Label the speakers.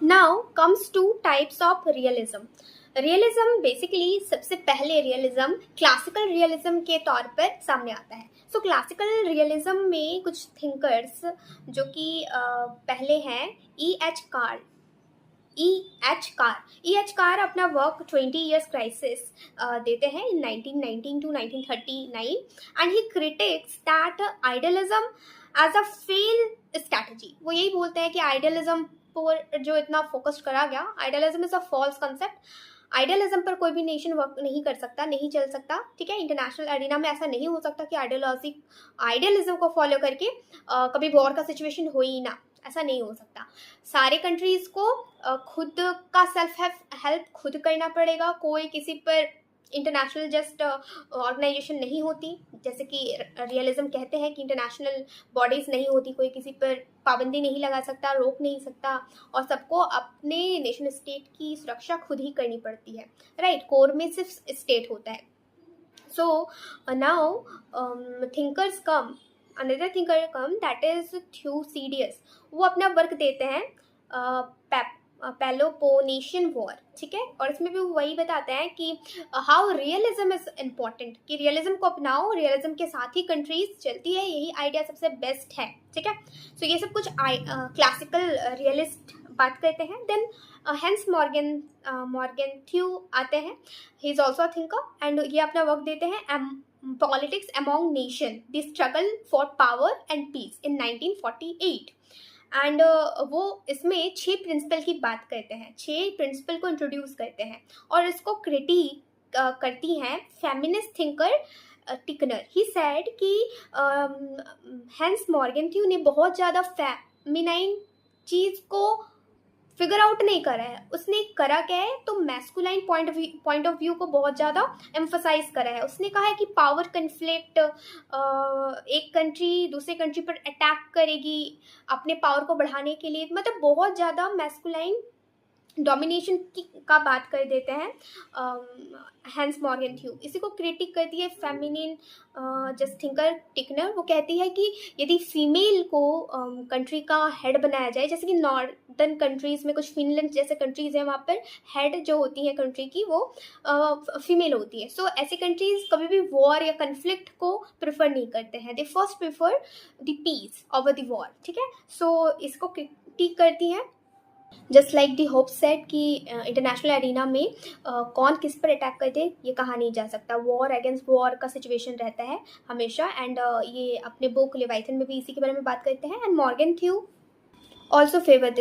Speaker 1: Now comes two types of realism. Realism basically सबसे पहले realism classical realism के तौर पर सामने आता है। सो क्लासिकल रियलिज्म में कुछ थिंकर्स जो कि पहले हैं ई एच कार अपना वर्क 20 ईयर्स क्राइसिस देते हैं in 1919 to 1939 and he critics that idealism as a fail strategy. वो यही बोलते हैं कि आइडियलिज्म पर जो इतना फोकस करा गया, idealism is a false concept. Idealism पर कोई भी नेशन वर्क नहीं कर सकता, नहीं चल सकता, ठीक है। इंटरनेशनल एरिना में ऐसा नहीं हो सकता कि आइडियलिज्म को फॉलो करके कभी वॉर का सिचुएशन हो ही ना, ऐसा नहीं हो सकता। सारे कंट्रीज को खुद का सेल्फ हेल्प खुद करना पड़ेगा। कोई किसी पर इंटरनेशनल जस्ट ऑर्गेनाइजेशन नहीं होती, जैसे कि रियलिज्म कहते हैं कि इंटरनेशनल बॉडीज नहीं होती, कोई किसी पर पाबंदी नहीं लगा सकता, रोक नहीं सकता, और सबको अपने नेशन स्टेट की सुरक्षा खुद ही करनी पड़ती है, राइट। कोर में सिर्फ स्टेट होता है। So now thinkers come, another thinker come that is Thucydides. वो अपना वर्क देते हैं पेलोपोनेशियन वॉर, ठीक है। और इसमें भी वही बताते हैं कि हाउ रियलिज्म इज इम्पॉर्टेंट, कि रियलिज्म को अपनाओ, रियलिज्म के साथ ही कंट्रीज चलती है, यही आइडिया सबसे बेस्ट है, ठीक है। सो ये सब कुछ क्लासिकल रियलिस्ट बात करते हैं। देन हेंस मॉर्गेंथ्यू आते हैं, he is also a thinker and ये अपना वर्क देते हैं politics among nation, the struggle for power and peace in 1948। And वो इसमें 6 प्रिंसिपल की बात करते हैं, 6 प्रिंसिपल को इंट्रोड्यूस करते हैं और इसको क्रिटिक करती हैं feminist thinker Tickner. He said कि हेंस मॉर्गेंथ्यू ने बहुत ज़्यादा फेमिनाइन चीज़ को फिगर आउट नहीं करा है, उसने करा क्या है तो मैस्कुलाइन पॉइंट ऑफ व्यू को बहुत ज़्यादा एम्फसाइज करा है। उसने कहा है कि पावर कन्फ्लिक्ट, एक कंट्री दूसरे कंट्री पर अटैक करेगी अपने पावर को बढ़ाने के लिए, मतलब बहुत ज़्यादा मैस्कुलाइन डोमिनेशन की का बात कर देते हैं हेंस मॉर्गेंथ्यू। इसी को क्रिटिक करती है फेमिनिन जस्ट थिंकर टिकनर। वो कहती है कि यदि फीमेल को कंट्री का हेड बनाया जाए, जैसे कि नॉर्दर्न कंट्रीज़ में कुछ फिनलैंड जैसे कंट्रीज़ हैं, वहाँ पर हेड जो होती है कंट्री की वो फीमेल होती है। सो ऐसी कंट्रीज़ कभी भी वॉर या कन्फ्लिक्ट को प्रेफर नहीं करते हैं, they first prefer the peace over the war, ठीक है। सो इसको क्रिटिक करती हैं। Just like the hope set कि इंटरनेशनल एरिना में कौन किस पर अटैक करते ये कहा नहीं जा सकता, वॉर अगेंस्ट वॉर का सिचुएशन रहता है हमेशा। एंड ये अपने बुक लेवाइथन में भी इसी के बारे में बात करते हैं। And मॉर्गेंथ्यू also favour